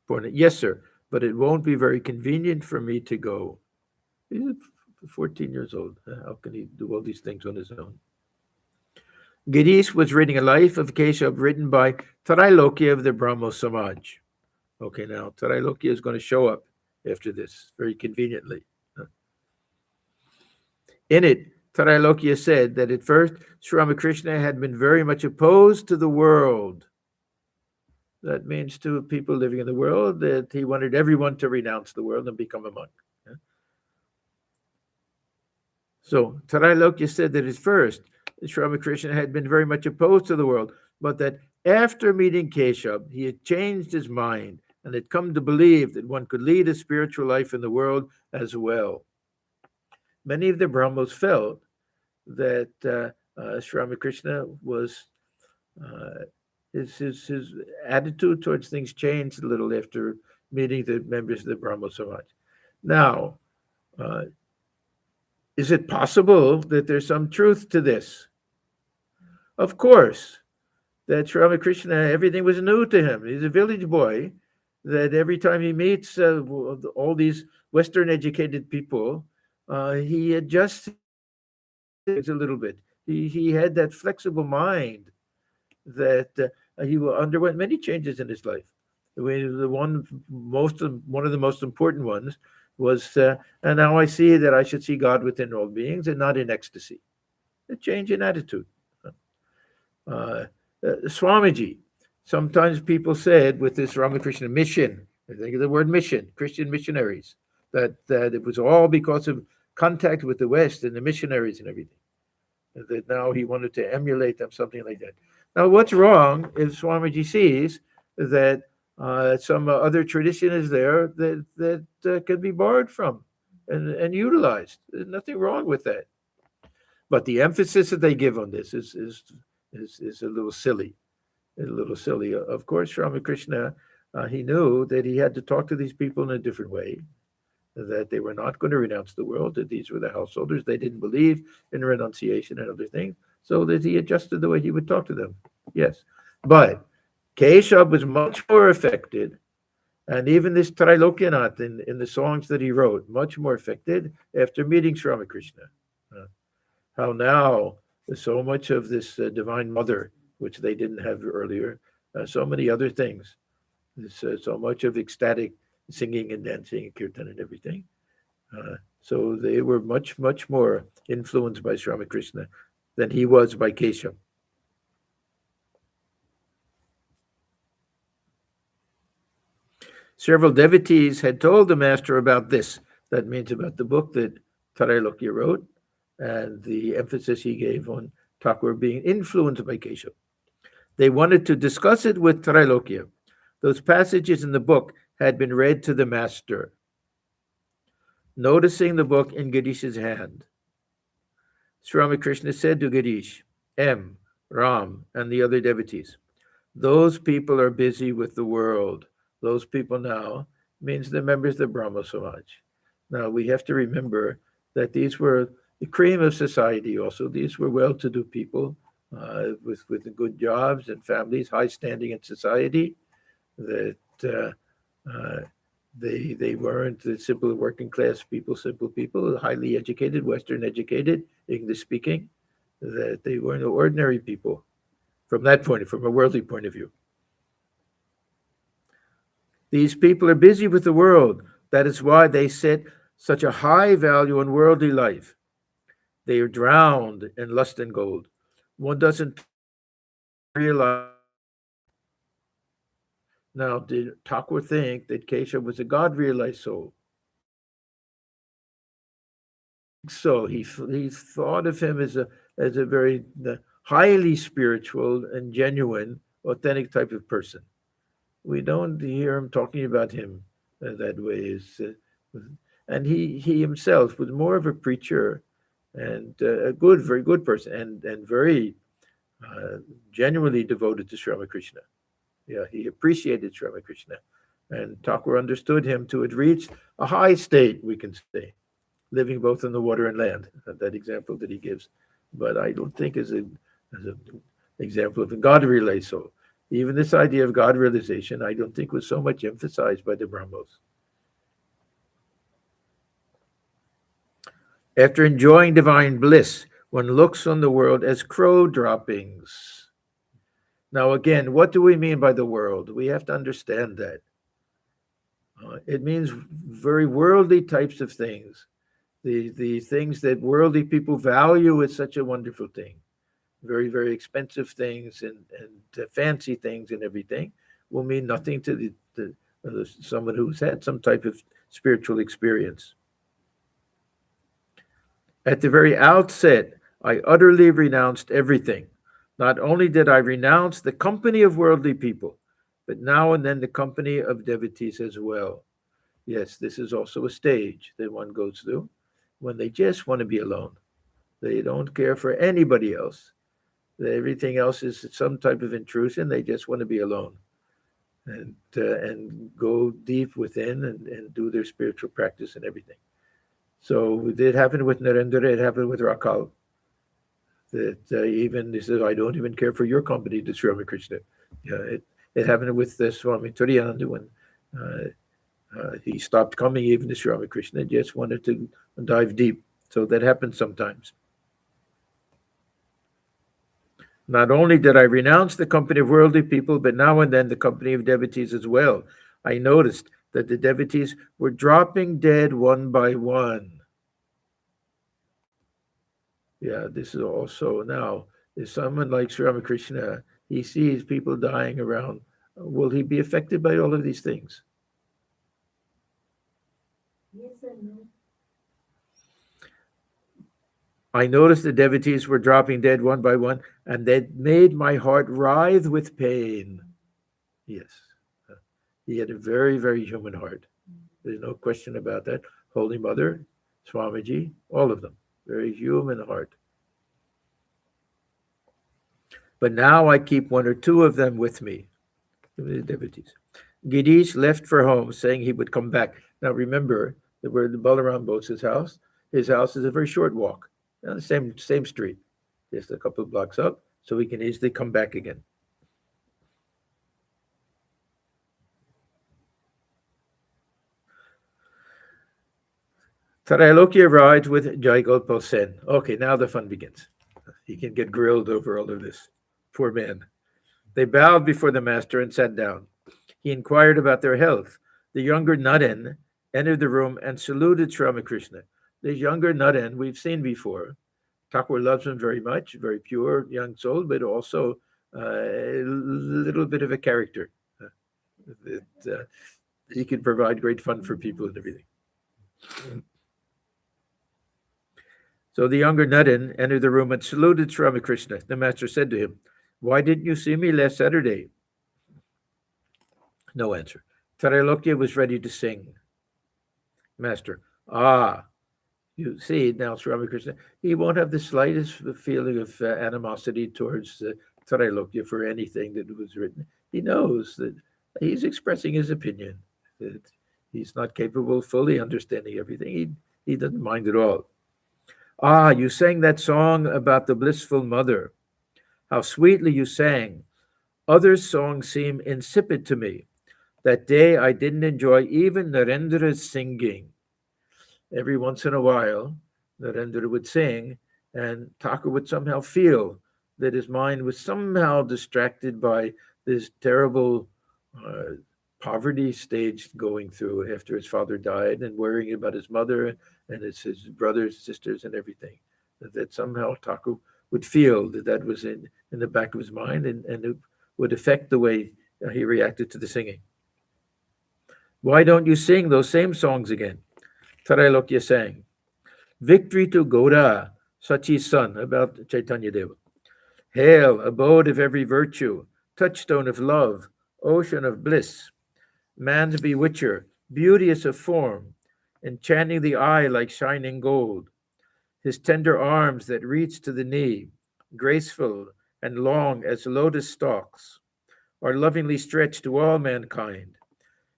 Purna, yes, sir, but it won't be very convenient for me to go. He's 14 years old. How can he do all these things on his own? Girish was reading a life of Keshav written by Trailokya of the Brahmo Samaj. Okay, now Trailokya is going to show up after this very conveniently. In it, Trailokya said that at first Sri Ramakrishna had been very much opposed to the world. That means to people living in the world that he wanted everyone to renounce the world and become a monk. So Trailokya said that at first Sri Ramakrishna had been very much opposed to the world, but that after meeting Keshav, he had changed his mind and had come to believe that one could lead a spiritual life in the world as well. Many of the Brahmos felt that Sri Ramakrishna was his attitude towards things changed a little after meeting the members of the Brahmo Samaj. Now, is it possible that there's some truth to this? Of course, that Sri Ramakrishna, everything was new to him. He's a village boy, that every time he meets all these Western educated people, he adjusts a little bit. He had that flexible mind that he underwent many changes in his life. One of the most important ones was, and now I see that I should see God within all beings and not in ecstasy. A change in attitude. Swamiji, sometimes people said with this Ramakrishna mission, I think of the word mission, Christian missionaries, that it was all because of contact with the West and the missionaries and everything. That now he wanted to emulate them, something like that. Now, what's wrong if Swamiji sees that some other tradition is there that can be borrowed from and utilized? There's nothing wrong with that. But the emphasis that they give on this is a little silly. A little silly. Of course, Ramakrishna, he knew that he had to talk to these people in a different way, that they were not going to renounce the world, that these were the householders. They didn't believe in renunciation and other things, so that he adjusted the way he would talk to them. Yes. But Keshav was much more affected, and even this Trailokya in the songs that he wrote, much more affected after meeting Sri Ramakrishna. How now so much of this Divine Mother, which they didn't have earlier, so many other things, so much of ecstatic singing and dancing and kirtan and everything, So they were much, much more influenced by Sri Ramakrishna than he was by Keshav. Several devotees had told the master about this. That means about the book that Trailokya wrote and the emphasis he gave on Thakur being influenced by Keshav. They wanted to discuss it with Trailokya. Those passages in the book had been read to the master. Noticing the book in Girish's hand, Sri Ramakrishna said to Girish, M, Ram, and the other devotees, those people are busy with the world. Those people now means the members of the Brahmo Samaj. Now we have to remember that these were the cream of society also. These were well-to-do people with good jobs and families, high standing in society, that they weren't the simple working class people, simple people, highly educated, Western educated, English speaking, that they weren't ordinary people from that point, from a worldly point of view. These people are busy with the world. That is why they set such a high value on worldly life. They are drowned in lust and gold. One doesn't realize. Now, did Thakur think that Keshav was a God-realized soul? So he thought of him as a very highly spiritual and genuine, authentic type of person. We don't hear him talking about him that way. And he himself was more of a preacher and a good, very good person, and very genuinely devoted to Sri Ramakrishna. Yeah, he appreciated Sri Ramakrishna, and Thakur understood him to have reached a high state, we can say, living both in the water and land. That example that he gives, but I don't think as an example of a God realized soul. Even this idea of God realization, I don't think was so much emphasized by the Brahmos. After enjoying divine bliss, one looks on the world as crow droppings. Now, again, what do we mean by the world? We have to understand that. It means very worldly types of things. The things that worldly people value as such a wonderful thing. Very, very expensive things and fancy things and everything will mean nothing to someone who's had some type of spiritual experience. At the very outset, I utterly renounced everything. Not only did I renounce the company of worldly people, but now and then the company of devotees as well. Yes, this is also a stage that one goes through when they just want to be alone. They don't care for anybody else. Everything else is some type of intrusion. They just want to be alone and go deep within and do their spiritual practice and everything. So it happened with Narendra, it happened with Rakal. That even he says, I don't even care for your company, to Sri Ramakrishna. It happened with Swami Turiyananda when he stopped coming even to Sri Ramakrishna, just wanted to dive deep. So that happens sometimes. Not only did I renounce the company of worldly people, but now and then the company of devotees as well. I noticed that the devotees were dropping dead one by one. Yeah, this is also now, if someone like Sri Ramakrishna, he sees people dying around, will he be affected by all of these things? Yes and no. I noticed the devotees were dropping dead one by one, and that made my heart writhe with pain. Yes. He had a very, very human heart. There's no question about that. Holy Mother, Swamiji, all of them. Very human heart. But now I keep one or two of them with me, the devotees. Girish left for home, saying he would come back. Now remember that where the Balaram Bose's house, his house is a very short walk on the same street, just a couple of blocks up, so we can easily come back again. Trailokya rides with Jaigopal Sen. Okay, now the fun begins. He can get grilled over all of this. Poor man. They bowed before the master and sat down. He inquired about their health. The younger Nabin entered the room and saluted Sri Ramakrishna. This younger Naren we've seen before. Thakur loves him very much, very pure young soul, but also a little bit of a character. That he can provide great fun for people and everything. So the younger Naren entered the room and saluted Sri Ramakrishna. The master said to him, "Why didn't you see me last Saturday?" No answer. Trailokya was ready to sing. Master, you see now, Sri Ramakrishna, he won't have the slightest feeling of animosity towards Trailokya for anything that was written. He knows that he's expressing his opinion, that he's not capable of fully understanding everything. He doesn't mind at all. You sang that song about the blissful mother. How sweetly you sang. Other songs seem insipid to me. That day I didn't enjoy even Narendra's singing. Every once in a while, Narendra would sing, and Thakur would somehow feel that his mind was somehow distracted by this terrible poverty stage going through after his father died and worrying about his mother and his brothers, sisters, and everything. That somehow Thakur would feel that was in the back of his mind, and it would affect the way he reacted to the singing. Why don't you sing those same songs again? Trailokya sang, "Victory to Goda, Sachi's son," about Chaitanya Deva. "Hail, abode of every virtue, touchstone of love, ocean of bliss, man's bewitcher, beauteous of form, enchanting the eye like shining gold. His tender arms that reach to the knee, graceful and long as lotus stalks, are lovingly stretched to all mankind.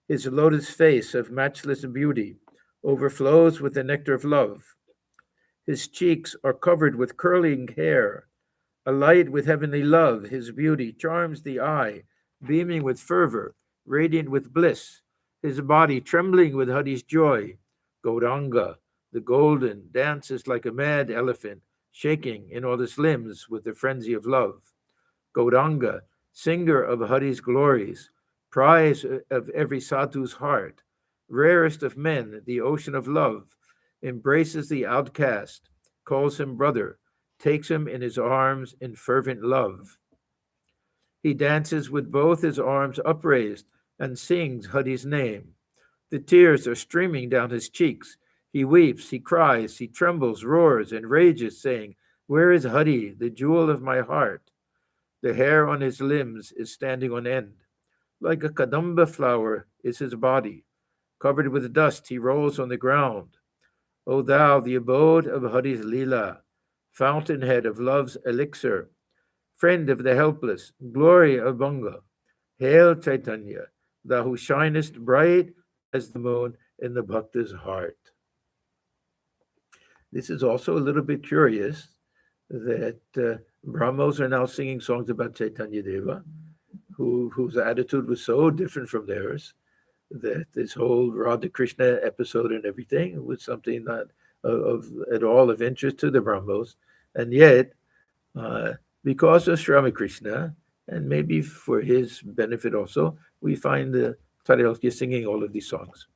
His lotus face of matchless beauty overflows with the nectar of love. His cheeks are covered with curling hair, alight with heavenly love. His beauty charms the eye, beaming with fervor, radiant with bliss. His body trembling with Hari's joy. Gauranga, the golden, dances like a mad elephant, shaking in all his limbs with the frenzy of love. Gauranga, singer of Hari's glories, prize of every sadhu's heart, rarest of men, the ocean of love, embraces the outcast, calls him brother, takes him in his arms in fervent love. He dances with both his arms upraised and sings Hari's name. The tears are streaming down his cheeks. He weeps, he cries, he trembles, roars, and rages, saying, 'Where is Hari, the jewel of my heart?' The hair on his limbs is standing on end. Like a kadamba flower is his body. Covered with dust, he rolls on the ground. O thou, the abode of Hari's Leela, fountainhead of love's elixir, friend of the helpless, glory of Banga, hail Chaitanya, thou who shinest bright as the moon in the bhakta's heart." This is also a little bit curious that Brahmos are now singing songs about Chaitanya Deva, whose attitude was so different from theirs that this whole Radha Krishna episode and everything was something not of at all of interest to the Brahmos, and yet because of Sri Ramakrishna and maybe for his benefit also, we find the Trailokya singing all of these songs.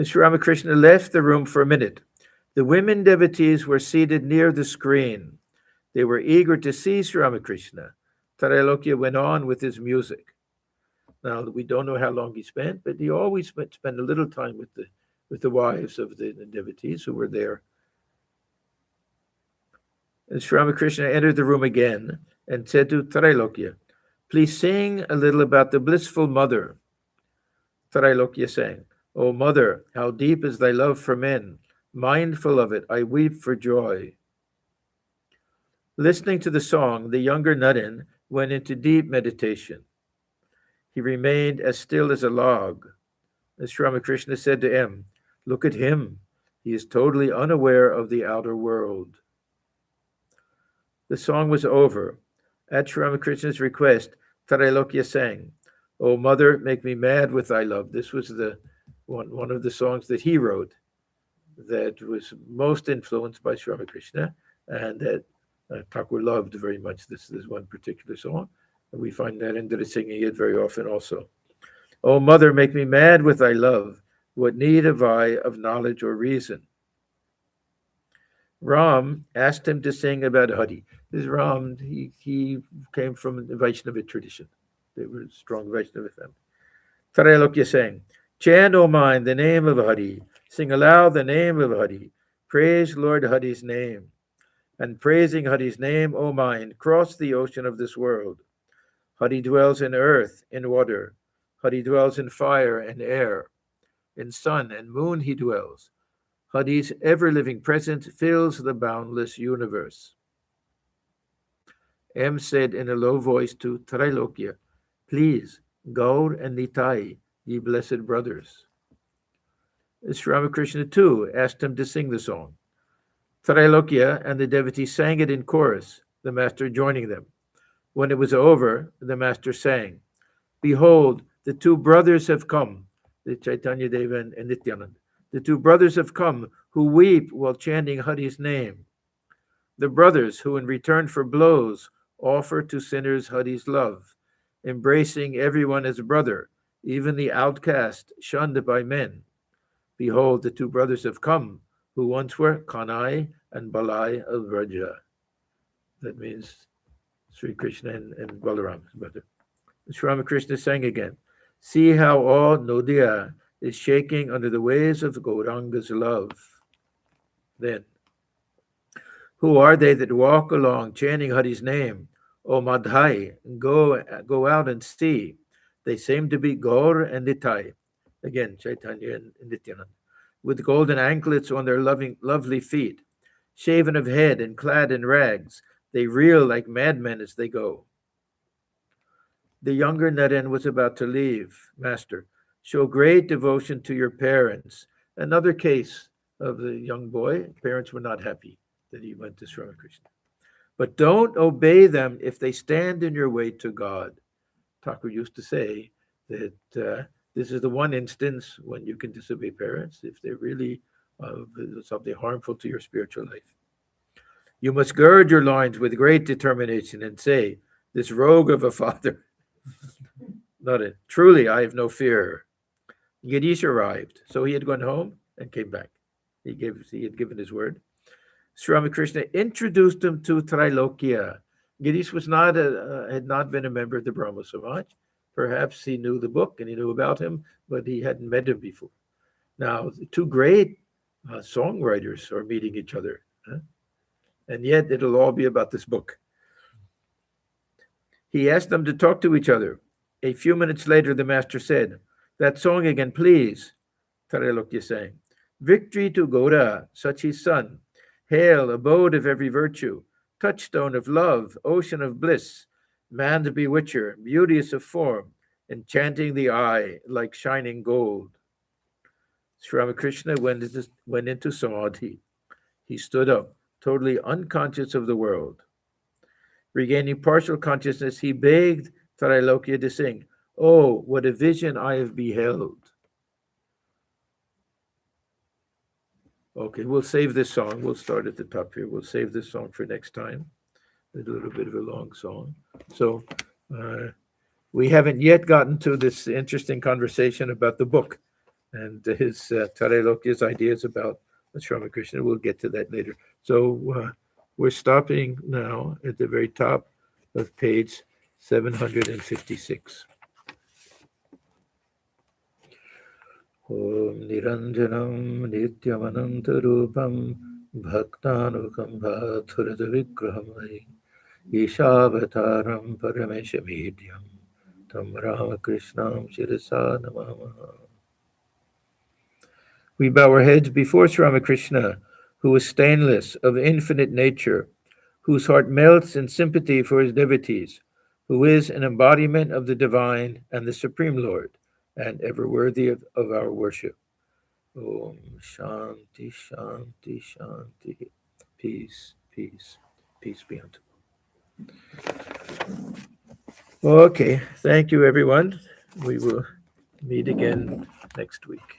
Sri Ramakrishna left the room for a minute. The women devotees were seated near the screen. They were eager to see Sri Ramakrishna. Trailokya went on with his music. Now, we don't know how long he spent, but he always spent a little time with the wives of the devotees who were there. And Sri Ramakrishna entered the room again and said to Trailokya, "Please sing a little about the blissful mother." Trailokya sang, "O mother, how deep is thy love for men. Mindful of it, I weep for joy." Listening to the song, the younger Naren went into deep meditation. He remained as still as a log. As Sri Ramakrishna said to him, "Look at him. He is totally unaware of the outer world." The song was over. At Sri Ramakrishna's request, Trailokya sang, "O mother, make me mad with thy love." This was the one of the songs that he wrote that was most influenced by Sri Ramakrishna, and that Thakur loved very much. This one particular song, and we find Narendra singing it very often also. O mother, make me mad with thy love. What need have I of knowledge or reason? Ram asked him to sing about Hari. This Ram, he came from the Vaishnava tradition. They were a strong Vaishnava family. Trailokya sang, chant, O mind, the name of Hari. Sing aloud the name of Hari. Praise Lord Hari's name. And praising Hari's name, O mind, cross the ocean of this world. Hari dwells in earth, in water. Hari dwells in fire and air. In sun and moon he dwells. Hari's ever-living presence fills the boundless universe. M said in a low voice to Trailokya, please, Gaur and Nitai, ye blessed brothers. Sri Ramakrishna too asked him to sing the song. Trailokya and the devotees sang it in chorus, the master joining them. When it was over, the master sang, behold, the two brothers have come, the Chaitanya Deva and Nityananda. The two brothers have come who weep while chanting Hari's name. The brothers who in return for blows offer to sinners Hari's love, embracing everyone as brother, even the outcast shunned by men. Behold, the two brothers have come who once were Kanai and Balai of Vraja. That means Sri Krishna and Balaram's brother. Sri Ramakrishna sang again, see how all Nodia is shaking under the waves of Gauranga's love. Then, who are they that walk along chanting Hari's name? O Madhai, go out and see. They seem to be Gaur and Nitai. Again, Chaitanya and Nityananda. With golden anklets on their lovely feet, shaven of head and clad in rags, they reel like madmen as they go. The younger Naren was about to leave. Master, show great devotion to your parents. Another case of the young boy. Parents were not happy that he went to Sri Ramakrishna. But don't obey them if they stand in your way to God. Thakur used to say that this is the one instance when you can disobey parents if they're really something harmful to your spiritual life. You must gird your loins with great determination and say, this rogue of a father, not it. Truly, I have no fear. Girish arrived, so he had gone home and came back. He had given his word. Sri Ramakrishna introduced him to Trailokya. Girish had not been a member of the Brahmo Samaj. Perhaps he knew the book and he knew about him, but he hadn't met him before. Now, two great songwriters are meeting each other, and yet it'll all be about this book. He asked them to talk to each other. A few minutes later, the master said, that song again, please. Trailokya sang, victory to Gaura, Sachi's son. Hail, abode of every virtue, touchstone of love, ocean of bliss, man's bewitcher, beauteous of form, enchanting the eye like shining gold. Sri Ramakrishna went into samadhi. He stood up, totally unconscious of the world. Regaining partial consciousness, he begged Trailokya to sing, oh, what a vision I have beheld. Okay, we'll save this song. We'll start at the top here. We'll save this song for next time. It's a little bit of a long song. So we haven't yet gotten to this interesting conversation about the book and his Trailokya's ideas about Sri Ramakrishna. We'll get to that later. So we're stopping now at the very top of page 756. Om Niranjanam Nityamanantarupam Bhaktanukambhathurada Vigraham Ishavataram Parameshamedhyam Tam Ramakrishnam Shirasa Namamaha. We bow our heads before Sri Ramakrishna, who is stainless, of infinite nature, whose heart melts in sympathy for his devotees, who is an embodiment of the divine and the Supreme Lord, and ever worthy of our worship. Om Shanti, Shanti, Shanti. Peace, peace, peace be unto all. Okay, thank you, everyone. We will meet again next week.